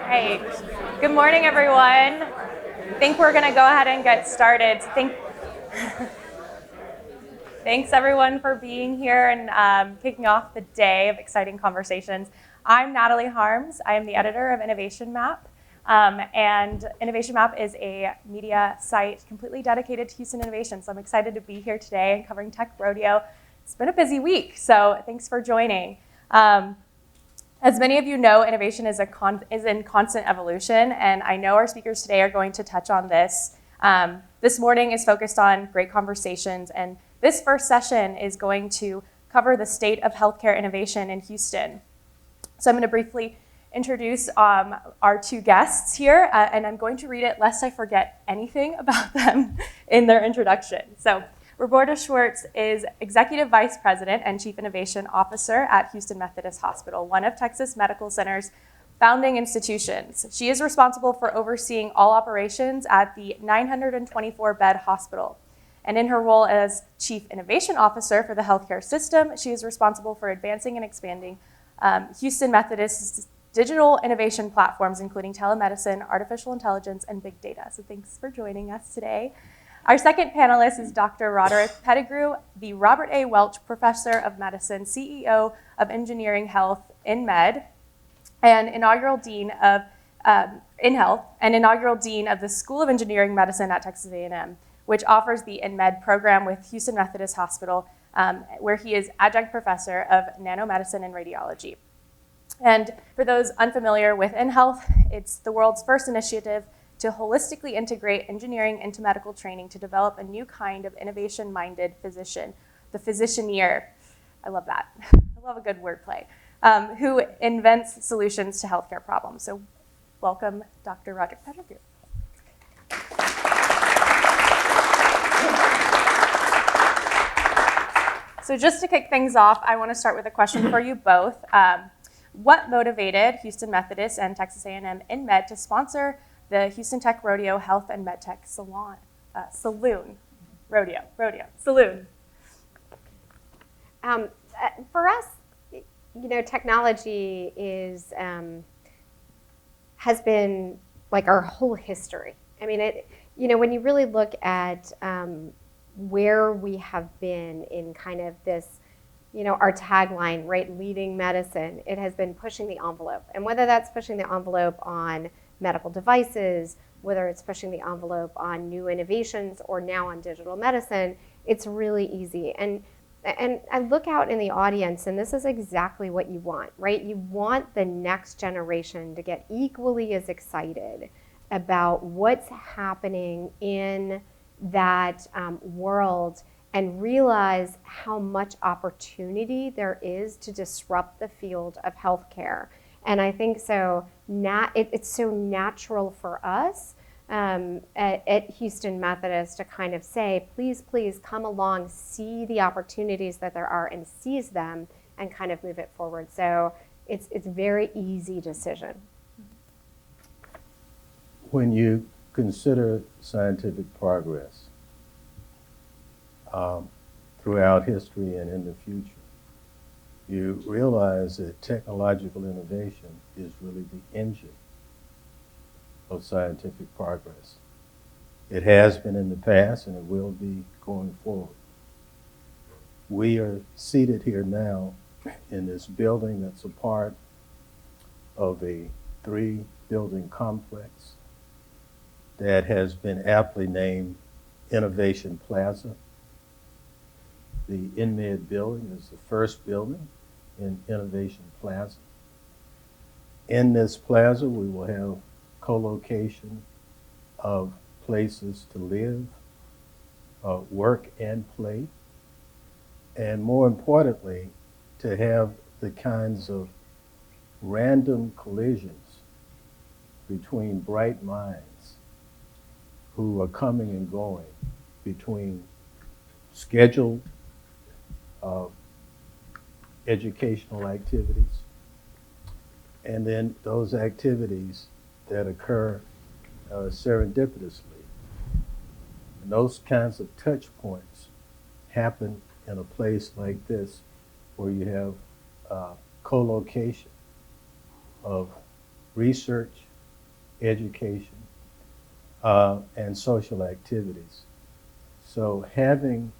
right. Good morning, everyone. I think we're going to go ahead and get started. Thanks, everyone, for being here and kicking off the day of exciting conversations. I'm Natalie Harms. I am the editor of InnovationMap. And InnovationMap is a media site completely dedicated to Houston innovation. So I'm excited to be here today and covering Tech Rodeo. It's been a busy week, so thanks for joining. As many of you know, innovation is in constant evolution, and I know our speakers today are going to touch on this. This morning is focused on great conversations, and this first session is going to cover the state of healthcare innovation in Houston. So I'm going to briefly introduce our two guests here, and I'm going to read it lest I forget anything about them in their introduction. So Roberta Schwartz is Executive Vice President and Chief Innovation Officer at Houston Methodist Hospital, one of Texas Medical Center's founding institutions. She is responsible for overseeing all operations at the 924-bed hospital. And in her role as Chief Innovation Officer for the healthcare system, she is responsible for advancing and expanding Houston Methodist's digital innovation platforms, including telemedicine, artificial intelligence, and big data. So thanks for joining us today. Our second panelist is Dr. Roderic Pettigrew, the Robert A. Welch Professor of Medicine, CEO of Engineering Health, EnMed, and inaugural Dean of inaugural Dean of the School of Engineering Medicine at Texas A&M, which offers the EnMed program with Houston Methodist Hospital, where he is Adjunct Professor of Nanomedicine and Radiology. And for those unfamiliar with InHealth, it's the world's first initiative to holistically integrate engineering into medical training to develop a new kind of innovation-minded physician, the physicianeer. I love that. I love a good wordplay. Who invents solutions to healthcare problems. So welcome, Dr. Roderic Pettigrew. So just to kick things off, I want to start with a question for you both. What motivated Houston Methodist and Texas A&M InMed to sponsor the Houston Tech Rodeo Health and MedTech Saloon? For us, technology has been like our whole history. I mean, when you really look at where we have been in kind of this, our tagline, right, leading medicine, it has been pushing the envelope. And whether that's pushing the envelope on medical devices, whether it's pushing the envelope on new innovations or now on digital medicine, it's really easy. And I look out in the audience, and this is exactly what you want, right? You want the next generation to get equally as excited about what's happening in that world and realize how much opportunity there is to disrupt the field of healthcare. And I think so. It's so natural for us at Houston Methodist to kind of say, please, please come along, see the opportunities that there are and seize them and kind of move it forward. So it's a very easy decision. When you consider scientific progress throughout history and in the future, you realize that technological innovation is really the engine of scientific progress. It has been in the past and it will be going forward. We are seated here now in this building that's a part of a 3-building complex that has been aptly named Innovation Plaza. The InMed building is the first building in Innovation Plaza. In this plaza, we will have co-location of places to live, work and play, and more importantly, to have the kinds of random collisions between bright minds who are coming and going between scheduled educational activities and then those activities that occur serendipitously. And those kinds of touch points happen in a place like this where you have co-location of research education, and social activities. So having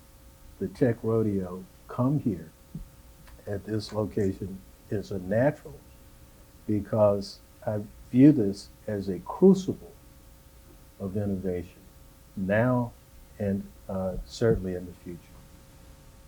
the Tech Rodeo come here at this location is a natural, because I view this as a crucible of innovation now and certainly in the future.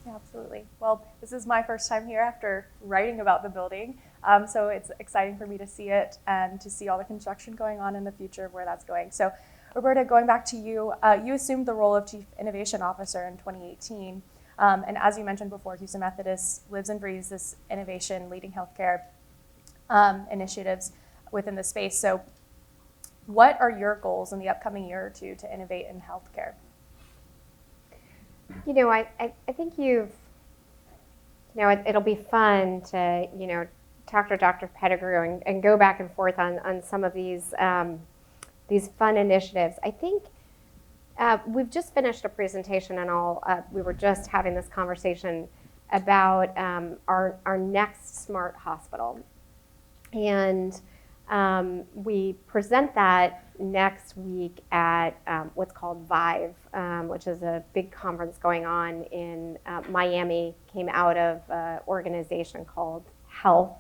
Yeah, absolutely. Well, this is my first time here after writing about the building, so it's exciting for me to see it and to see all the construction going on in the future of where that's going. So, Roberta, going back to you, you assumed the role of Chief Innovation Officer in 2018, and as you mentioned before, Houston Methodist lives and breathes this innovation, leading healthcare initiatives within the space. So, what are your goals in the upcoming year or two to innovate in healthcare? You know, I think it'll be fun to, talk to Dr. Pettigrew and go back and forth on some of these fun initiatives. I think we've just finished a presentation and we were just having this conversation about our next smart hospital. And we present that next week at what's called VIVE, which is a big conference going on in Miami. Came out of an organization called Health,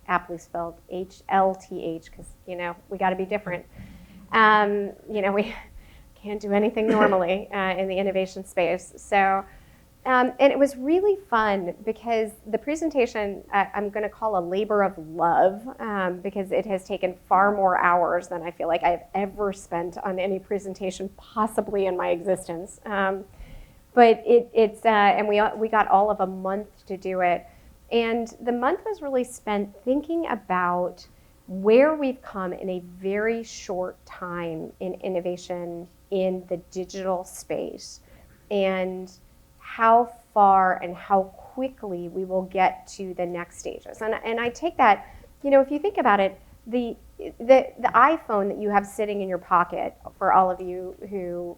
aptly spelled HLTH, because we got to be different. We can't do anything normally in the innovation space. So. And it was really fun because the presentation I'm going to call a labor of love because it has taken far more hours than I feel like I've ever spent on any presentation possibly in my existence. But and we got all of a month to do it. And the month was really spent thinking about where we've come in a very short time in innovation in the digital space, and how far and how quickly we will get to the next stages. And I take that, if you think about it, the iPhone that you have sitting in your pocket, for all of you who,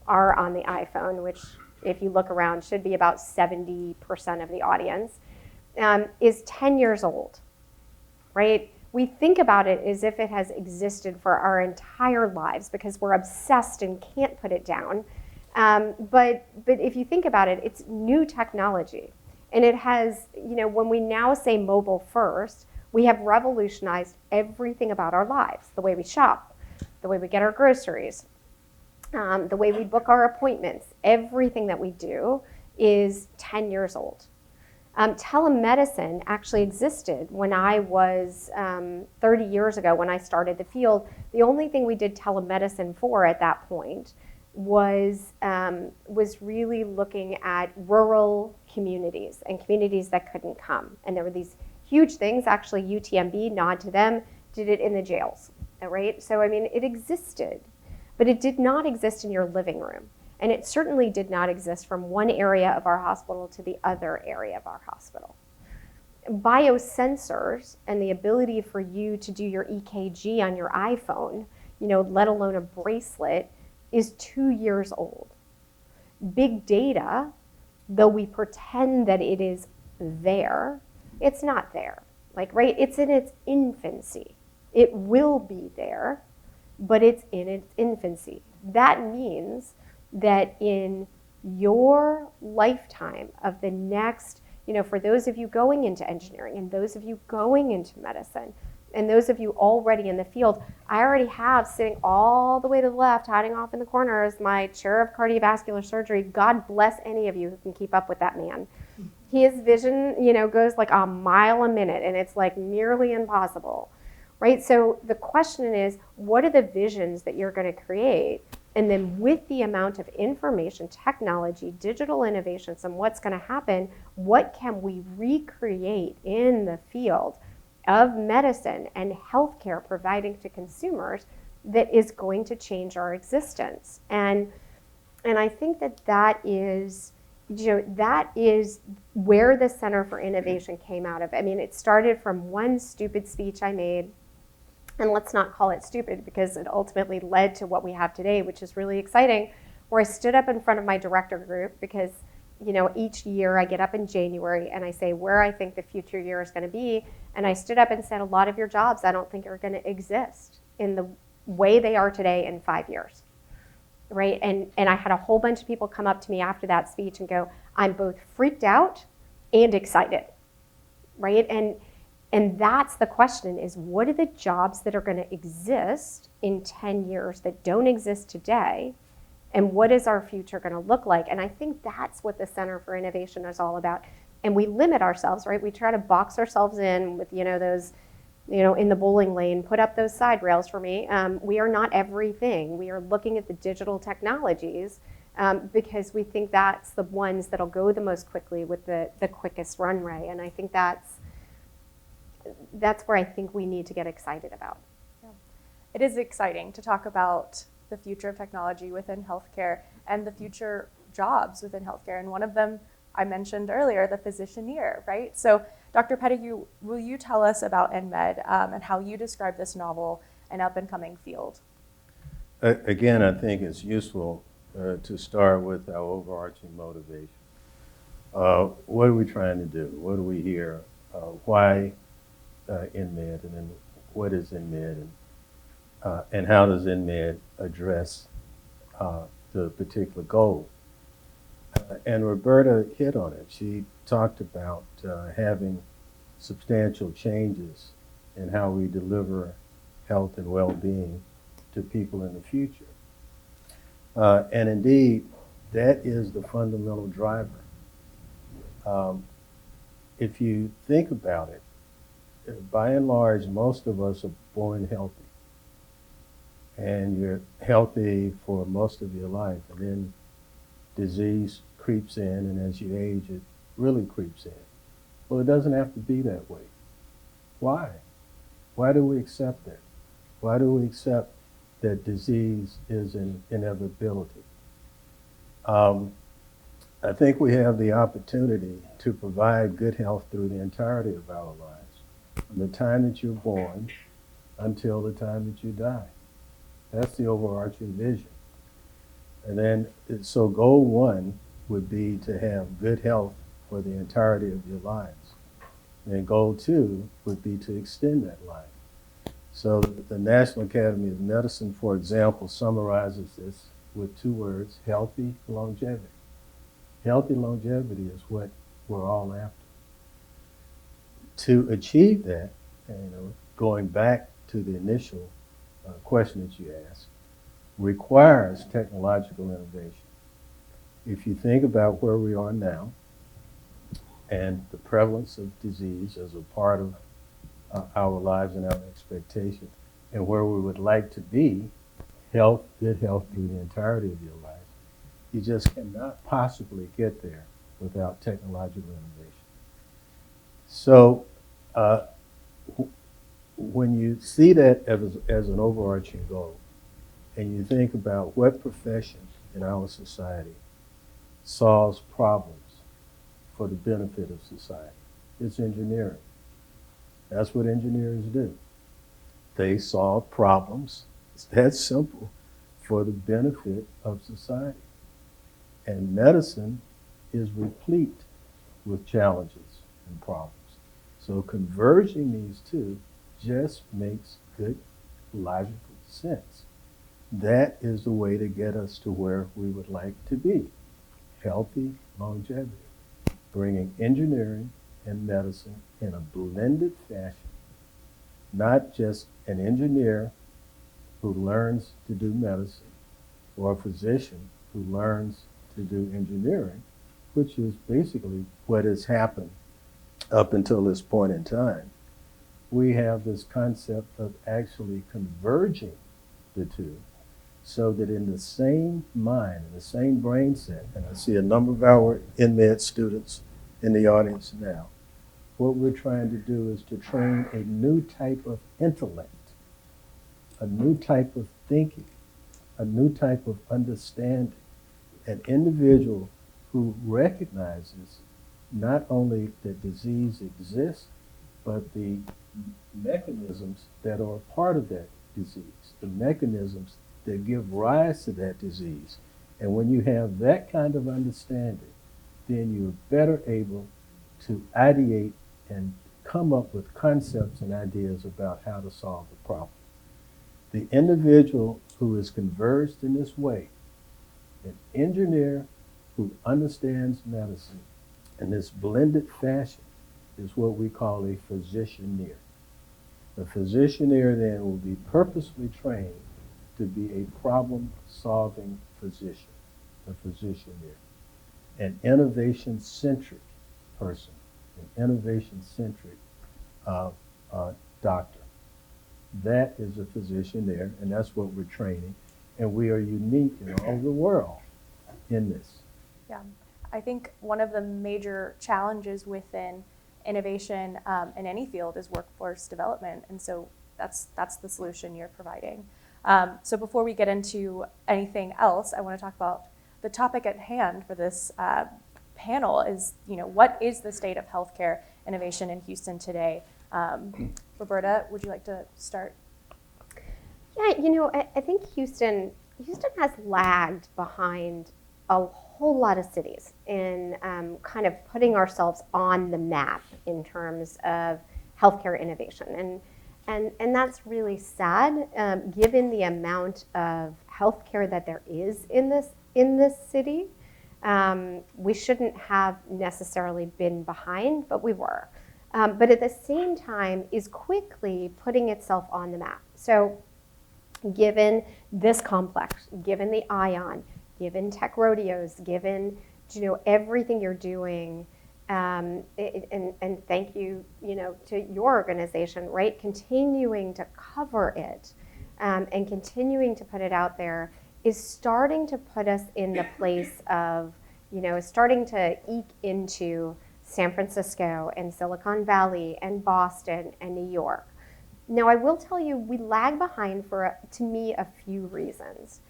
are on the iPhone, which if you look around should be about 70% of the audience, is 10 years old, right? We think about it as if it has existed for our entire lives because we're obsessed and can't put it down. But if you think about it, it's new technology. And it has, when we now say mobile first, we have revolutionized everything about our lives. The way we shop, the way we get our groceries, the way we book our appointments. Everything that we do is 10 years old. Telemedicine actually existed when I was 30 years ago when I started the field. The only thing we did telemedicine for at that point was really looking at rural communities and communities that couldn't come. And there were these huge things, actually UTMB, nod to them, did it in the jails, right? So, it existed, but it did not exist in your living room. And it certainly did not exist from one area of our hospital to the other area of our hospital. Biosensors and the ability for you to do your EKG on your iPhone, let alone a bracelet, is 2 years old. Big data, though we pretend that it is there, it's not there. Right? It's in its infancy. It will be there, but it's in its infancy. That means that in your lifetime of the next, for those of you going into engineering and those of you going into medicine, and those of you already in the field, I already have sitting all the way to the left, hiding off in the corner, is my chair of cardiovascular surgery. God bless any of you who can keep up with that man. His vision, goes like a mile a minute, and it's like nearly impossible, right? So the question is, what are the visions that you're going to create? And then with the amount of information, technology, digital innovations, and what's going to happen, what can we recreate in the field of medicine and healthcare providing to consumers that is going to change our existence? And I think that is, that is where the Center for Innovation came out of. It started from one stupid speech I made, and let's not call it stupid because it ultimately led to what we have today, which is really exciting, where I stood up in front of my director group because each year I get up in January and I say where I think the future year is going to be. And I stood up and said, a lot of your jobs I don't think are going to exist in the way they are today in 5 years, right? And I had a whole bunch of people come up to me after that speech and go, I'm both freaked out and excited, right? And that's the question, is what are the jobs that are going to exist in 10 years that don't exist today? And what is our future going to look like? And I think that's what the Center for Innovation is all about. And we limit ourselves, right? We try to box ourselves in with, those, in the bowling lane, put up those side rails for me. We are not everything. We are looking at the digital technologies because we think that's the ones that'll go the most quickly with the quickest runway. And I think that's where I think we need to get excited about. Yeah. It is exciting to talk about the future of technology within healthcare and the future jobs within healthcare. And one of them I mentioned earlier, the physicianeer, right? So Dr. Pettigrew, will you tell us about EnMed and how you describe this novel and up-and-coming field? Again, I think it's useful to start with our overarching motivation. What are we trying to do? What do we hear? Why EnMed, and then what is EnMed, and how does EnMed address the particular goal? And Roberta hit on it. She talked about having substantial changes in how we deliver health and well-being to people in the future. And indeed, that is the fundamental driver. If you think about it, by and large, most of us are born healthy. And you're healthy for most of your life. And then disease creeps in, and as you age, it really creeps in. Well, it doesn't have to be that way. Why? Why do we accept that? Why do we accept that disease is an inevitability? I think we have the opportunity to provide good health through the entirety of our lives, from the time that you're born until the time that you die. That's the overarching vision. And then, so goal one would be to have good health for the entirety of your lives. And goal two would be to extend that life. So the National Academy of Medicine, for example, summarizes this with 2 words: healthy longevity. Healthy longevity is what we're all after. To achieve that, going back to the initial question that you asked, requires technological innovation. If you think about where we are now and the prevalence of disease as a part of our lives and our expectations, and where we would like to be, good health through the entirety of your life, you just cannot possibly get there without technological innovation. So when you see that as an overarching goal, and you think about what profession in our society solves problems for the benefit of society, it's engineering. That's what engineers do. They solve problems, it's that simple, for the benefit of society. And medicine is replete with challenges and problems. So converging these two just makes good logical sense. That is the way to get us to where we would like to be: healthy longevity, bringing engineering and medicine in a blended fashion. Not just an engineer who learns to do medicine, or a physician who learns to do engineering, which is basically what has happened up until this point in time. We have this concept of actually converging the two, so that in the same mind, in the same brain set, and I see a number of our EnMed students in the audience now, what we're trying to do is to train a new type of intellect, a new type of thinking, a new type of understanding, an individual who recognizes not only that disease exists, but the mechanisms that are a part of that disease, the mechanisms that give rise to that disease. And when you have that kind of understanding, then you're better able to ideate and come up with concepts and ideas about how to solve the problem. The individual who is conversed in this way, an engineer who understands medicine in this blended fashion, is what we call a physicianeer. The physicianeer then will be purposely trained to be a problem-solving physician, a physicianeer, an innovation-centric person, an innovation-centric doctor. That is a physicianeer, and that's what we're training, and we are unique in all the world in this. Yeah, I think one of the major challenges within innovation in any field is workforce development, and so that's the solution you're providing. So before we get into anything else, I want to talk about the topic at hand for this panel is, what is the state of healthcare innovation in Houston today? Roberta, would you like to start? Yeah, I think Houston has lagged behind a whole lot of cities in kind of putting ourselves on the map in terms of healthcare innovation. And that's really sad, given the amount of healthcare that there is in this city. We shouldn't have necessarily been behind, but we were. But at the same time is quickly putting itself on the map. So given this complex, given the ION, given tech rodeos, given everything you're doing, and thank you to your organization, right? Continuing to cover it and continuing to put it out there is starting to put us in the place of starting to eke into San Francisco and Silicon Valley and Boston and New York. Now, I will tell you, we lag behind for, to me, a few reasons.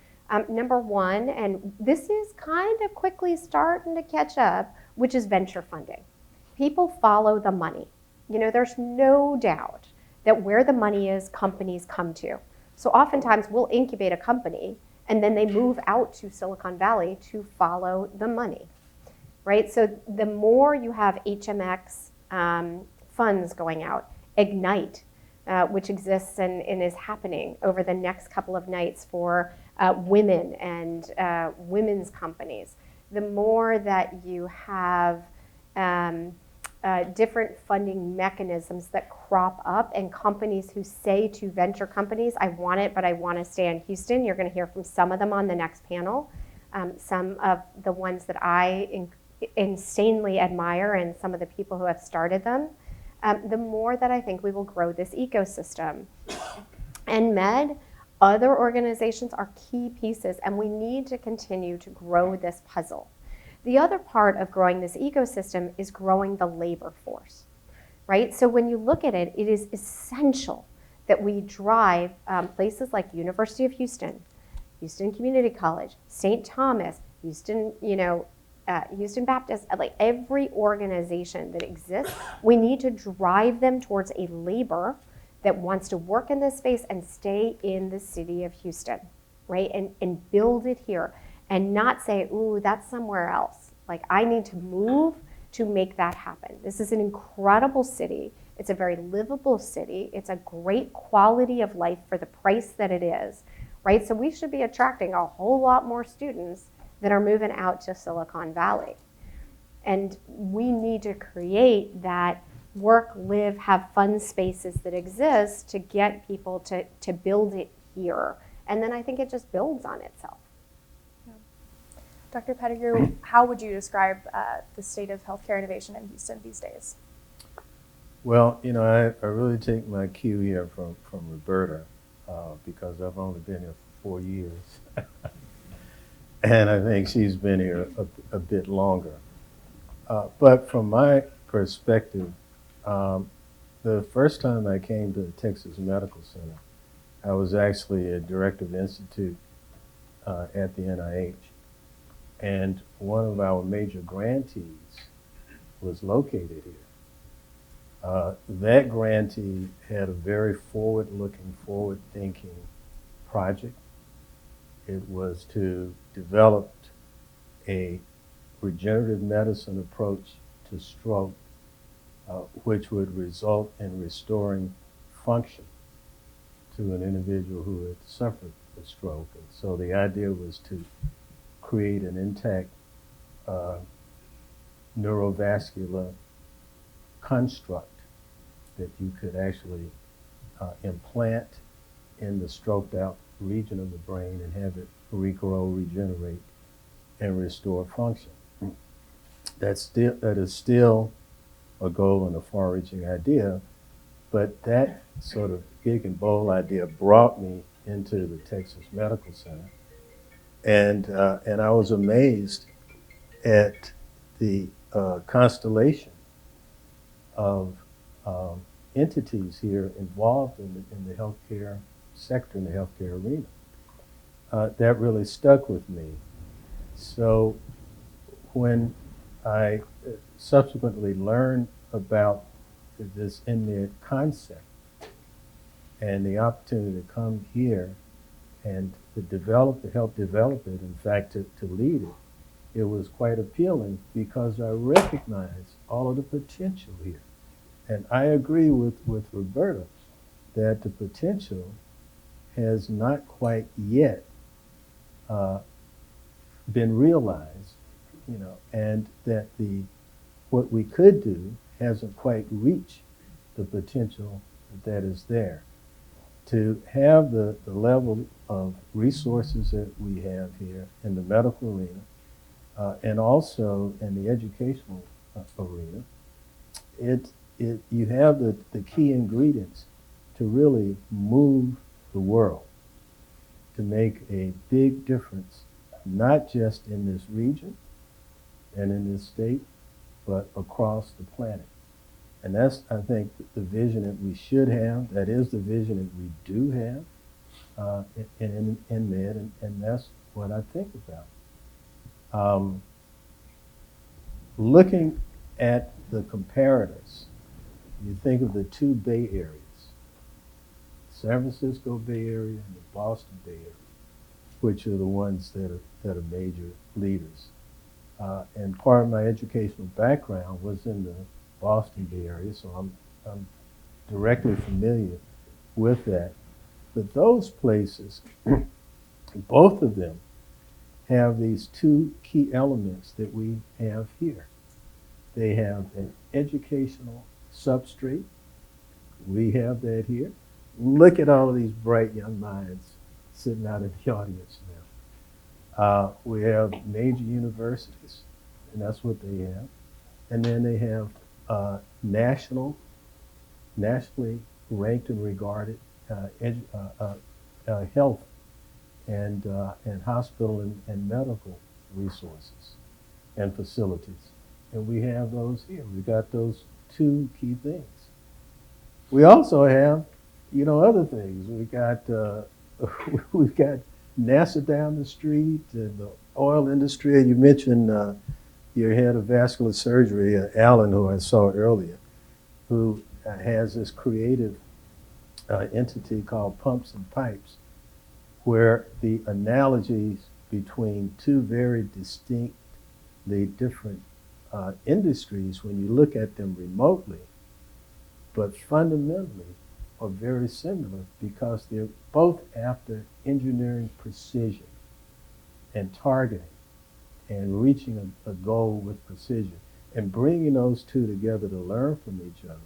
Number one, and this is kind of quickly starting to catch up, which is venture funding. People follow the money. There's no doubt that where the money is, companies come to. So oftentimes we'll incubate a company and then they move out to Silicon Valley to follow the money, right? So the more you have HMX funds going out, Ignite, which exists and is happening over the next couple of nights for women and women's companies, the more that you have different funding mechanisms that crop up, and companies who say to venture companies, I want it, but I want to stay in Houston. You're going to hear from some of them on the next panel. Some of the ones that I insanely admire and some of the people who have started them, the more that I think we will grow this ecosystem. EnMed, other organizations are key pieces, and we need to continue to grow this puzzle. The other part of growing this ecosystem is growing the labor force, right? So when you look at it, it is essential that we drive places like University of Houston, Houston Community College, St. Thomas, Houston, Houston Baptist, like every organization that exists, we need to drive them towards a labor that wants to work in this space and stay in the city of Houston, right? And build it here. And not say, ooh, that's somewhere else. Like, I need to move to make that happen. This is an incredible city. It's a very livable city. It's a great quality of life for the price that it is, right? So we should be attracting a whole lot more students that are moving out to Silicon Valley. And we need to create that work, live, have fun spaces that exist to get people to build it here. And then I think it just builds on itself. Dr. Pettigrew, how would you describe the state of healthcare innovation in Houston these days? Well, I really take my cue here from Roberta because I've only been here for 4 years. And I think she's been here a bit longer. But from my perspective, the first time I came to the Texas Medical Center, I was actually a director of institute at the NIH. And one of our major grantees was located here. That grantee had a very forward-looking, forward-thinking project. It was to develop a regenerative medicine approach to stroke, which would result in restoring function to an individual who had suffered a stroke. And so the idea was to create an intact neurovascular construct that you could actually implant in the stroked out region of the brain and have it regrow, regenerate, and restore function. That is still a goal and a far-reaching idea, but that sort of big and bold idea brought me into the Texas Medical Center, and I was amazed at the constellation of entities here involved in the healthcare sector, in the healthcare arena. That really stuck with me. So when I subsequently learned about this InMed concept and the opportunity to come here and to help develop it, in fact, to lead it, it was quite appealing because I recognized all of the potential here. And I agree with Roberta that the potential has not quite yet been realized, and that what we could do hasn't quite reached the potential that is there. To have the level of resources that we have here in the medical arena, and also in the educational arena, you have the key ingredients to really move the world, to make a big difference, not just in this region and in this state, but across the planet. And that's, I think, the vision that we should have. That is the vision that we do have in EnMed, and that's what I think about. Looking at the comparators, you think of the two Bay Areas, San Francisco Bay Area and the Boston Bay Area, which are the ones that are major leaders. And part of my educational background was in the Boston Bay Area, so I'm directly familiar with that. But those places, both of them, have these two key elements that we have here. They have an educational substrate. We have that here. Look at all of these bright young minds sitting out in the audience now. We have major universities, and that's what they have. And then they have nationally ranked and regarded health and hospital and medical resources and facilities. And we have those here. We got those two key things. We also have, other things. We got we've got NASA down the street, and the oil industry. You mentioned your head of vascular surgery, Alan, who I saw earlier, who has this creative entity called Pumps and Pipes, where the analogies between two very distinctly different industries, when you look at them remotely, but fundamentally are very similar because they're both after engineering precision and targeting and reaching a goal with precision. And bringing those two together to learn from each other,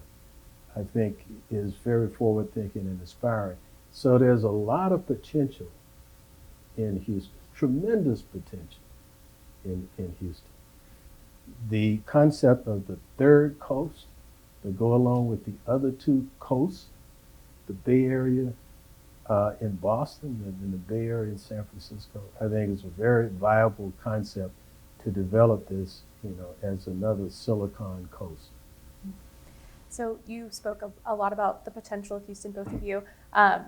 I think, is very forward-thinking and inspiring. So there's a lot of potential in Houston, tremendous potential in Houston. The concept of the third coast to go along with the other two coasts, the Bay Area in Boston and the Bay Area in San Francisco, I think is a very viable concept to develop this, as another Silicon Coast. So you spoke a lot about the potential of Houston, both of you. And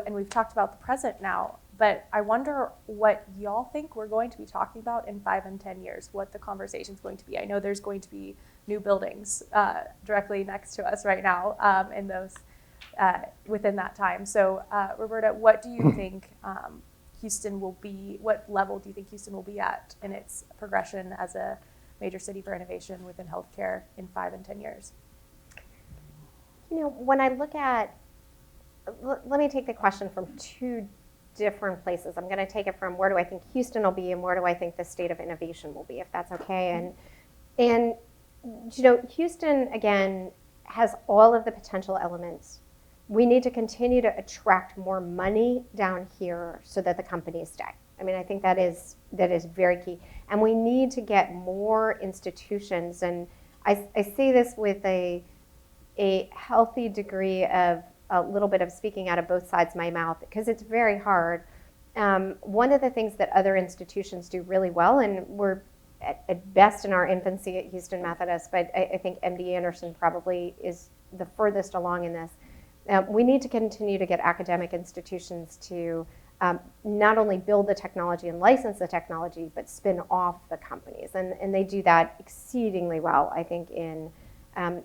we've talked about the present now, but I wonder what y'all think we're going to be talking about in 5 and 10 years, what the conversation's going to be. I know there's going to be new buildings directly next to us right now in those within that time. So Roberta, what do you think Houston will be, what level do you think Houston will be at in its progression as a major city for innovation within healthcare in 5 and 10 years? When I look at let me take the question from two different places. I'm going to take it from where do I think Houston will be and where do I think the state of innovation will be, if that's okay. And Houston, again, has all of the potential elements. We need to continue to attract more money down here so that the companies stay. I mean, I think that is very key. And we need to get more institutions, and I say this with a healthy degree of a little bit of speaking out of both sides of my mouth, because it's very hard. One of the things that other institutions do really well, and we're at best in our infancy at Houston Methodist, but I think MD Anderson probably is the furthest along in this. We need to continue to get academic institutions to not only build the technology and license the technology, but spin off the companies. And they do that exceedingly well, I think, in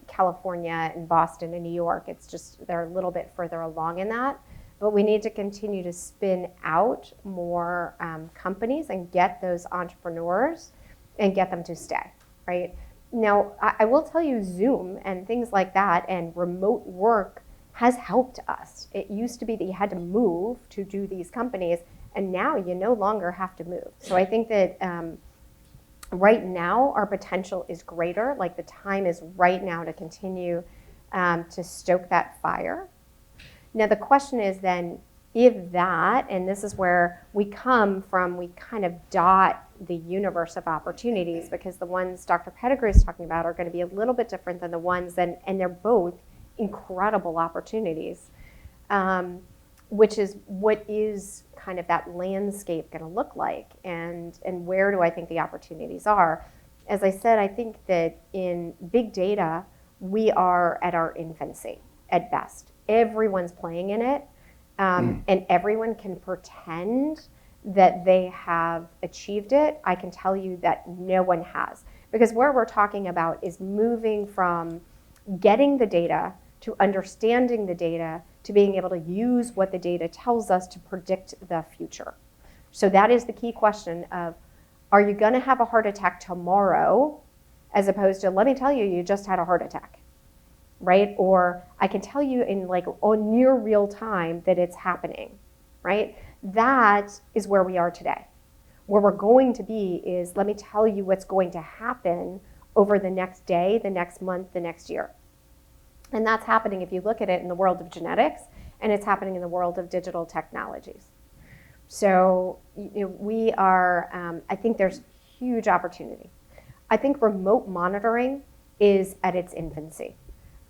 California and Boston and New York. It's just they're a little bit further along in that. But we need to continue to spin out more companies and get those entrepreneurs and get them to stay, right? Now, I will tell you, Zoom and things like that and remote work has helped us. It used to be that you had to move to do these companies, and now you no longer have to move. So I think that right now our potential is greater. Like, the time is right now to continue to stoke that fire. Now the question is then, if that, and this is where we come from, we kind of dot the universe of opportunities, because the ones Dr. Pettigrew is talking about are going to be a little bit different than the ones, and they're both incredible opportunities, which is what is kind of that landscape going to look like, and where do I think the opportunities are? As I said, I think that in big data, we are at our infancy at best. Everyone's playing in it, and everyone can pretend that they have achieved it. I can tell you that no one has, because where we're talking about is moving from getting the data to understanding the data to being able to use what the data tells us to predict the future. So that is the key question of, are you going to have a heart attack tomorrow, as opposed to, let me tell you, you just had a heart attack, right? Or I can tell you in like near real time that it's happening, right? That is where we are today. Where we're going to be is, let me tell you what's going to happen over the next day, the next month, the next year. And that's happening if you look at it in the world of genetics, and it's happening in the world of digital technologies. So we are, I think there's huge opportunity. I think remote monitoring is at its infancy.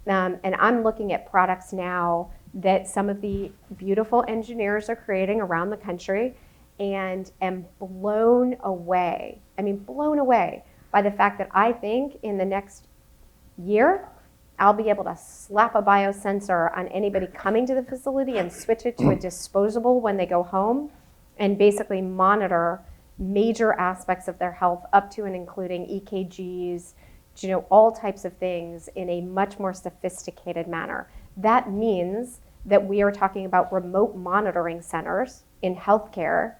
And I'm looking at products now that some of the beautiful engineers are creating around the country, and am blown away. I mean, blown away by the fact that I think in the next year, I'll be able to slap a biosensor on anybody coming to the facility and switch it to a disposable when they go home, and basically monitor major aspects of their health up to and including EKGs, all types of things in a much more sophisticated manner. That means that we are talking about remote monitoring centers in healthcare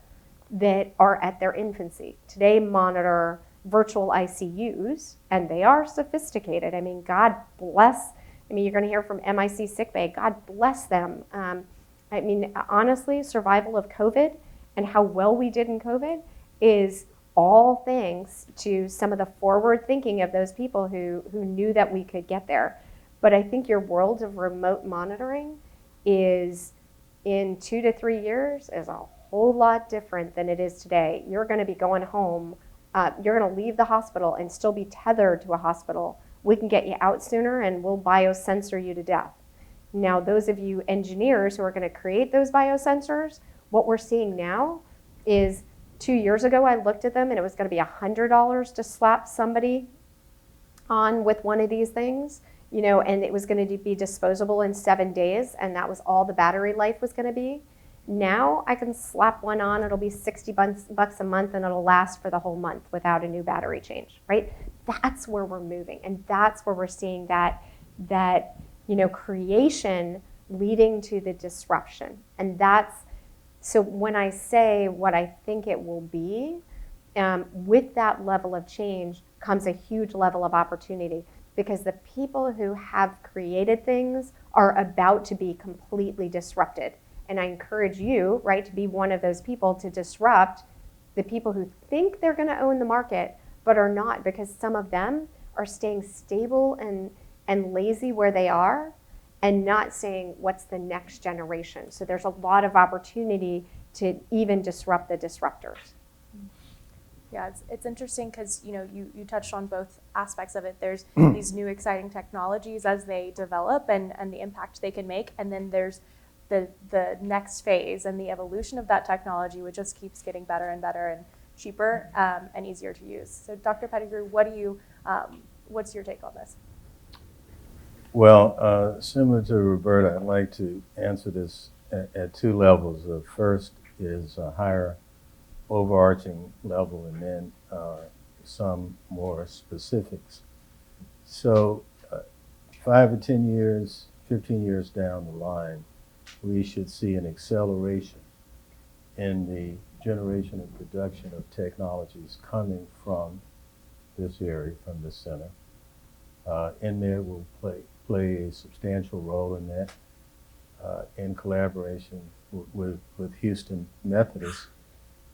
that are at their infancy. Today monitor virtual ICUs, and they are sophisticated. I mean, God bless. I mean, you're going to hear from MIC sickbay. God bless them. I mean, honestly, survival of COVID and how well we did in COVID is all thanks to some of the forward thinking of those people who knew that we could get there. But I think your world of remote monitoring is, in 2 to 3 years, is a whole lot different than it is today. You're going to be going home. You're going to leave the hospital and still be tethered to a hospital. We can get you out sooner, and we'll biosensor you to death. Now, those of you engineers who are going to create those biosensors, what we're seeing now is, 2 years ago, I looked at them and it was going to be $100 to slap somebody on with one of these things, and it was going to be disposable in 7 days, and that was all the battery life was going to be. Now I can slap one on, it'll be $60 a month, and it'll last for the whole month without a new battery change, right? That's where we're moving, and that's where we're seeing that creation leading to the disruption. And so when I say what I think it will be, with that level of change comes a huge level of opportunity. because the people who have created things are about to be completely disrupted. And I encourage you, right, to be one of those people to disrupt the people who think they're going to own the market, but are not, because some of them are staying stable and lazy where they are and not saying what's the next generation. So there's a lot of opportunity to even disrupt the disruptors. Yeah, it's interesting because you touched on both aspects of it. There's these new exciting technologies as they develop and the impact they can make, and then there's the next phase and the evolution of that technology, which just keeps getting better and better and cheaper and easier to use. So, Dr. Pettigrew, what's your take on this? Well, similar to Roberta, I'd like to answer this at two levels. The first is a higher overarching level, and then some more specifics. So 5 or 10 years, 15 years down the line, we should see an acceleration in the generation and production of technologies coming from this area, from this center. EnMed will play a substantial role in that, in collaboration with Houston Methodist,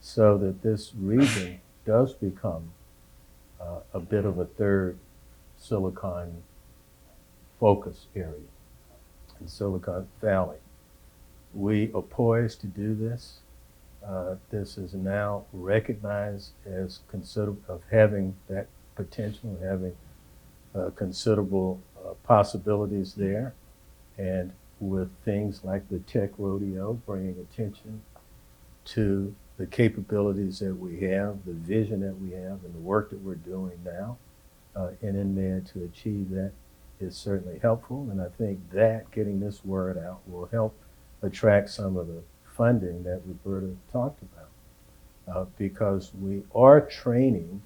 so that this region does become a bit of a third Silicon focus area in Silicon Valley. We are poised to do this. This is now recognized as of having that potential, having considerable possibilities there, and with things like the Tech Rodeo bringing attention to the capabilities that we have, the vision that we have, and the work that we're doing now in EnMed to achieve that is certainly helpful. And I think that getting this word out will help attract some of the funding that Roberta talked about, because we are training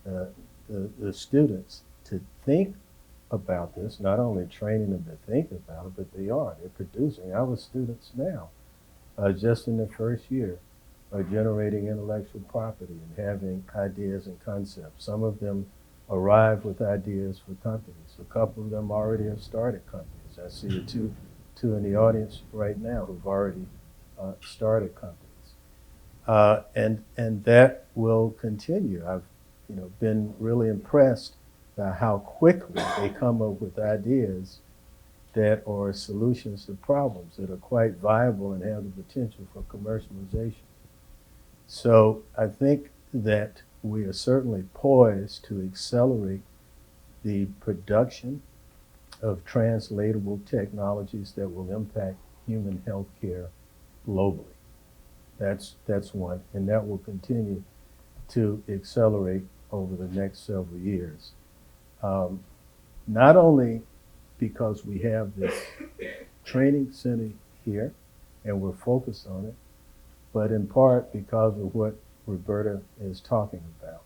the students to think about this, not only training them to think about it, but they're producing. Our students now, just in their first year, are generating intellectual property and having ideas and concepts. Some of them arrive with ideas for companies. A couple of them already have started companies. I see two in the audience right now who've already started companies. And that will continue. I've been really impressed by how quickly they come up with ideas that are solutions to problems that are quite viable and have the potential for commercialization. So I think that we are certainly poised to accelerate the production of translatable technologies that will impact human health care globally. That's one, and that will continue to accelerate over the next several years. Not only because we have this training center here and we're focused on it, but in part because of what Roberta is talking about,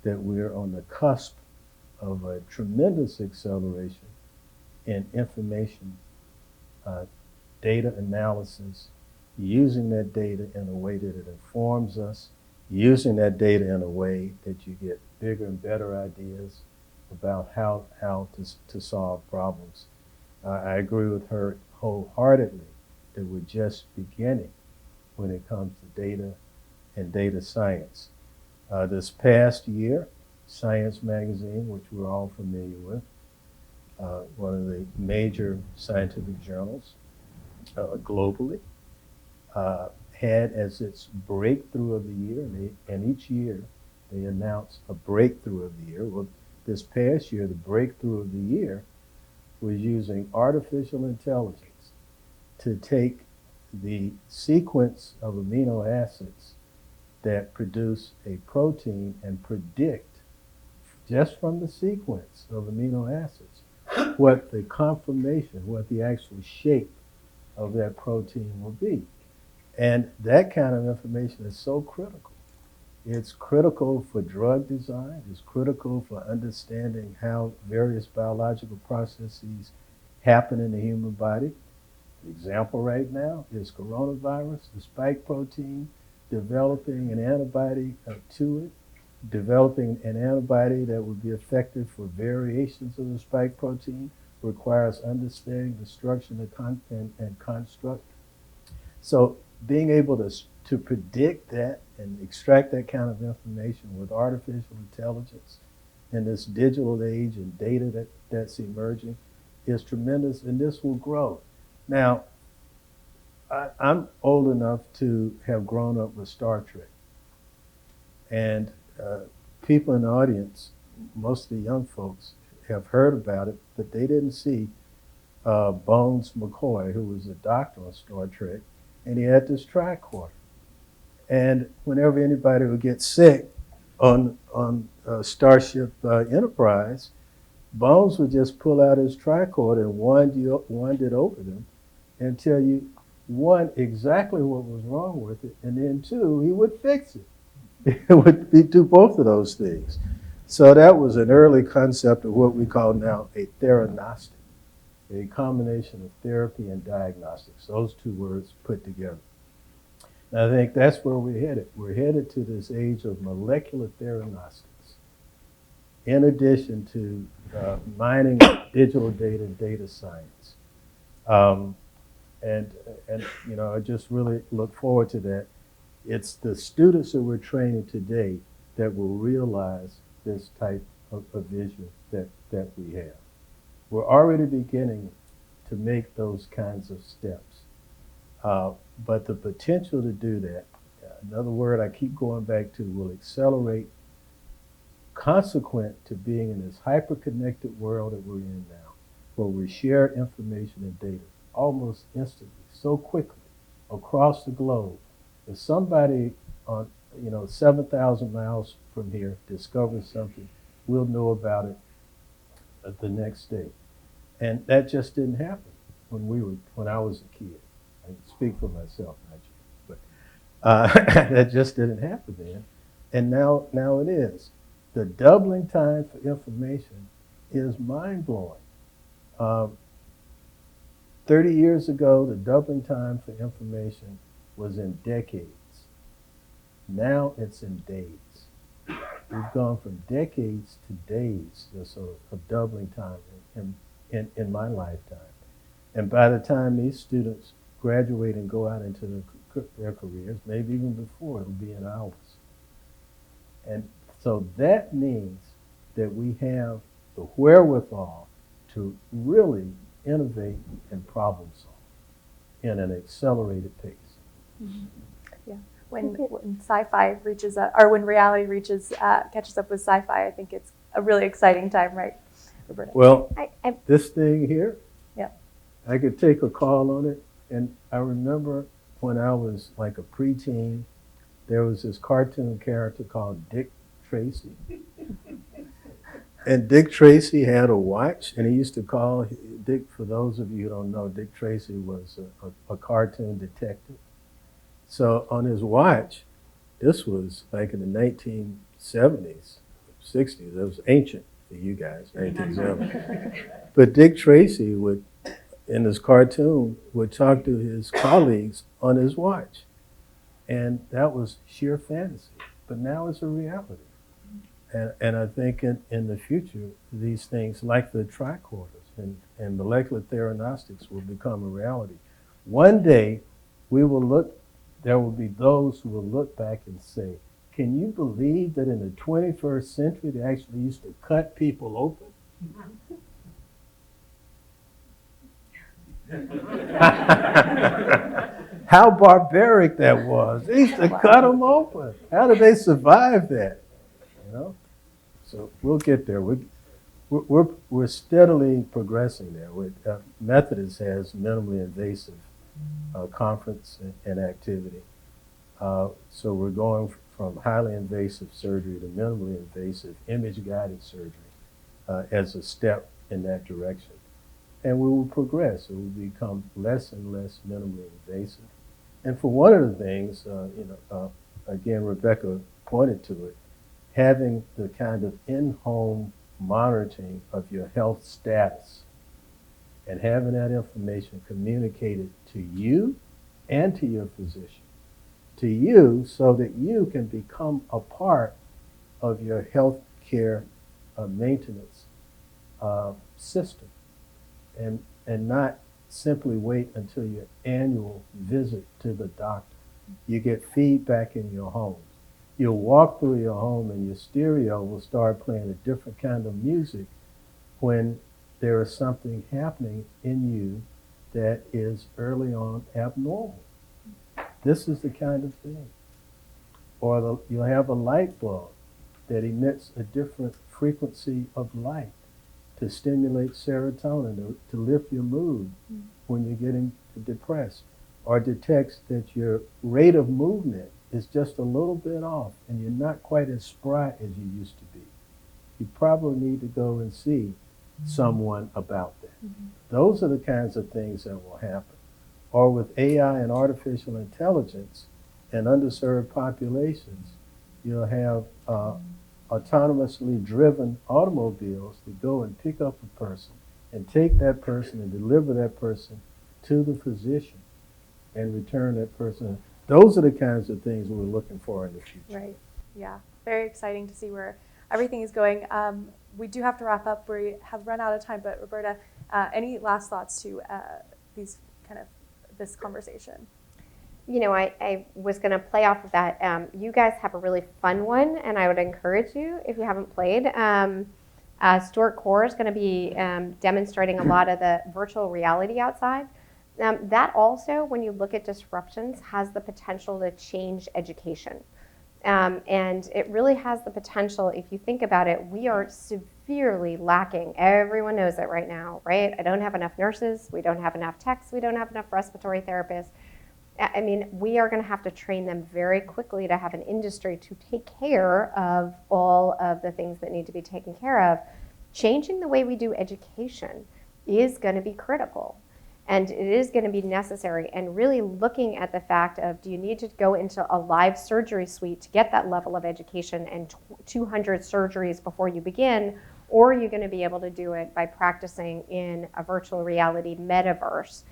that we're on the cusp of a tremendous acceleration in information, data analysis, using that data in a way that it informs us, using that data in a way that you get bigger and better ideas about how to solve problems. I agree with her wholeheartedly that we're just beginning when it comes to data and data science. This past year, Science magazine, which we're all familiar with, one of the major scientific journals globally, had as its breakthrough of the year, and each year they announce a breakthrough of the year. Well, this past year, the breakthrough of the year was using artificial intelligence to take the sequence of amino acids that produce a protein and predict, just from the sequence of amino acids, what the conformation, what the actual shape of that protein will be. And that kind of information is so critical. It's critical for drug design. It's critical for understanding how various biological processes happen in the human body. The example right now is coronavirus, the spike protein, developing an antibody to it developing an antibody that would be effective for variations of the spike protein requires understanding the structure and construct. So being able to predict that and extract that kind of information with artificial intelligence in this digital age and data that's emerging is tremendous, and this will grow. Now, I'm old enough to have grown up with Star Trek. And people in the audience, most of the young folks, have heard about it, but they didn't see Bones McCoy, who was a doctor on Star Trek, and he had this tricorder. And whenever anybody would get sick on Starship Enterprise, Bones would just pull out his tricorder and wind it over them and tell you, one, exactly what was wrong with it, and then two, he would fix it. It would do both of those things. So that was an early concept of what we call now a theranostic, a combination of therapy and diagnostics, those two words put together. And I think that's where we're headed. We're headed to this age of molecular theranostics, in addition to mining digital data and data science. And you know, I just really look forward to that. It's the students that we're training today that will realize this type of vision that we have. We're already beginning to make those kinds of steps. But the potential to do that, another word I keep going back to, will accelerate consequent to being in this hyper-connected world that we're in now, where we share information and data almost instantly, so quickly, across the globe. If somebody on 7,000 miles from here discovers something, we'll know about it the next day. And that just didn't happen when I was a kid. I can speak for myself, not you, but that just didn't happen then. And now it is. The doubling time for information is mind-blowing. 30 years ago, the doubling time for information was in decades. Now it's in days. We've gone from decades to days, just of doubling time in my lifetime. And by the time these students graduate and go out into their careers, maybe even before, it'll be in hours. And so that means that we have the wherewithal to really innovate and problem solve in an accelerated pace. Mm-hmm. Yeah. When sci-fi reaches, or when reality catches up with sci-fi, I think it's a really exciting time, right, Roberta? Well, this thing here, yeah, I could take a call on it, and I remember when I was like a preteen, there was this cartoon character called Dick Tracy. And Dick Tracy had a watch, and he used to call Dick, for those of you who don't know, Dick Tracy was a cartoon detective. So on his watch, this was like in the 1970s, 60s, it was ancient for you guys, 1970s. But Dick Tracy would, in his cartoon, would talk to his colleagues on his watch. And that was sheer fantasy, but now it's a reality. And I think in the future, these things like the tricorders and molecular theranostics will become a reality. One day, there will be those who will look back and say, can you believe that in the 21st century, they actually used to cut people open? How barbaric that was. They used to cut them open. How did they survive that? You know? So we'll get there. We're steadily progressing there. Methodist has minimally invasive conference and activity. So we're going from highly invasive surgery to minimally invasive image-guided surgery as a step in that direction. And we will progress. It will become less and less minimally invasive. And for one of the things, again, Rebecca pointed to it, having the kind of in-home monitoring of your health status and having that information communicated to you and to your physician, to you so that you can become a part of your health care maintenance system, and not simply wait until your annual visit to the doctor. You get feedback in your home. You'll walk through your home and your stereo will start playing a different kind of music when there is something happening in you that is early on abnormal. This is the kind of thing. Or you'll have a light bulb that emits a different frequency of light to stimulate serotonin, to lift your mood when you're getting depressed, or detects that your rate of movement is just a little bit off and you're not quite as spry as you used to be. You probably need to go and see someone about that. Those are the kinds of things that will happen. Or with AI and artificial intelligence and underserved populations, you'll have autonomously driven automobiles that go and pick up a person and take that person and deliver that person to the physician and return that person. Those are the kinds of things we're looking for in the future. Right. Yeah. Very exciting to see where everything is going. We do have to wrap up. We have run out of time, but Roberta, any last thoughts to this conversation? You know, I was going to play off of that. You guys have a really fun one, and I would encourage you, if you haven't played. Stuart Core is going to be demonstrating a lot of the virtual reality outside. That also, when you look at disruptions, has the potential to change education. And it really has the potential, if you think about it, we are severely lacking. Everyone knows it right now, right? I don't have enough nurses. We don't have enough techs. We don't have enough respiratory therapists. I mean, we are going to have to train them very quickly to have an industry to take care of all of the things that need to be taken care of. Changing the way we do education is going to be critical. And it is going to be necessary, and really looking at the fact of, do you need to go into a live surgery suite to get that level of education and 200 surgeries before you begin, or are you going to be able to do it by practicing in a virtual reality metaverse?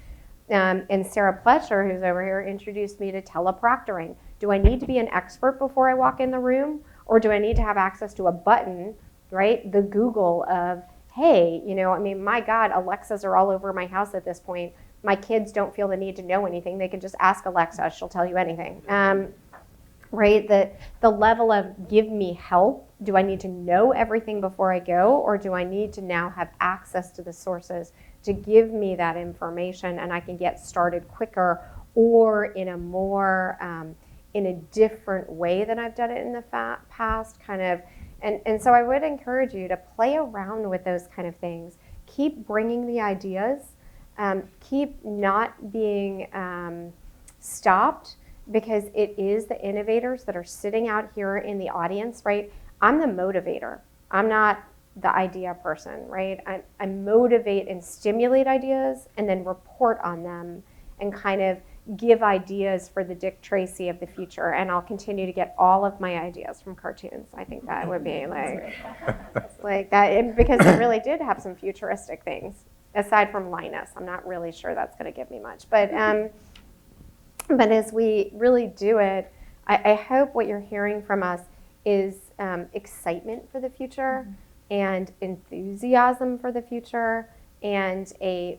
And Sarah Pletcher, who's over here, introduced me to teleproctoring. Do I need to be an expert before I walk in the room, or do I need to have access to a button, right? The Google of, hey, you know, I mean, my God, Alexas are all over my house at this point. My kids don't feel the need to know anything. They can just ask Alexa. She'll tell you anything. Right? The level of give me help. Do I need to know everything before I go, or do I need to now have access to the sources to give me that information and I can get started quicker, or in a more, in a different way than I've done it in the past, kind of. And so I would encourage you to play around with those kind of things. Keep bringing the ideas. Keep not being stopped, because it is the innovators that are sitting out here in the audience, right? I'm the motivator. I'm not the idea person, right? I motivate and stimulate ideas and then report on them and kind of give ideas for the Dick Tracy of the future. And I'll continue to get all of my ideas from cartoons. I think that would be like that, and because it really did have some futuristic things aside from Linus. I'm not really sure that's going to give me much, but as we really do it, I hope what you're hearing from us is excitement for the future, and enthusiasm for the future, and a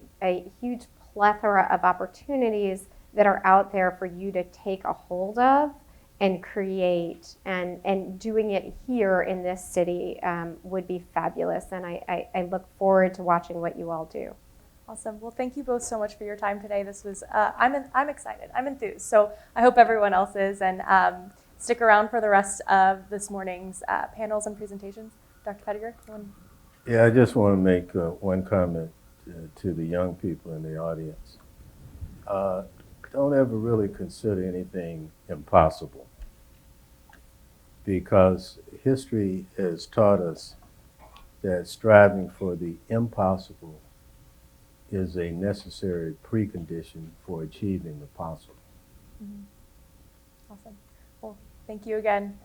huge plethora of opportunities that are out there for you to take a hold of and create, and doing it here in this city would be fabulous. And I look forward to watching what you all do. Awesome. Well, thank you both so much for your time today. This was, I'm excited. I'm enthused. So I hope everyone else is, and stick around for the rest of this morning's panels and presentations. Dr. Pettigrew? Yeah, I just want to make one comment to the young people in the audience. Don't ever really consider anything impossible, because history has taught us that striving for the impossible is a necessary precondition for achieving the possible. Awesome. Well, thank you again.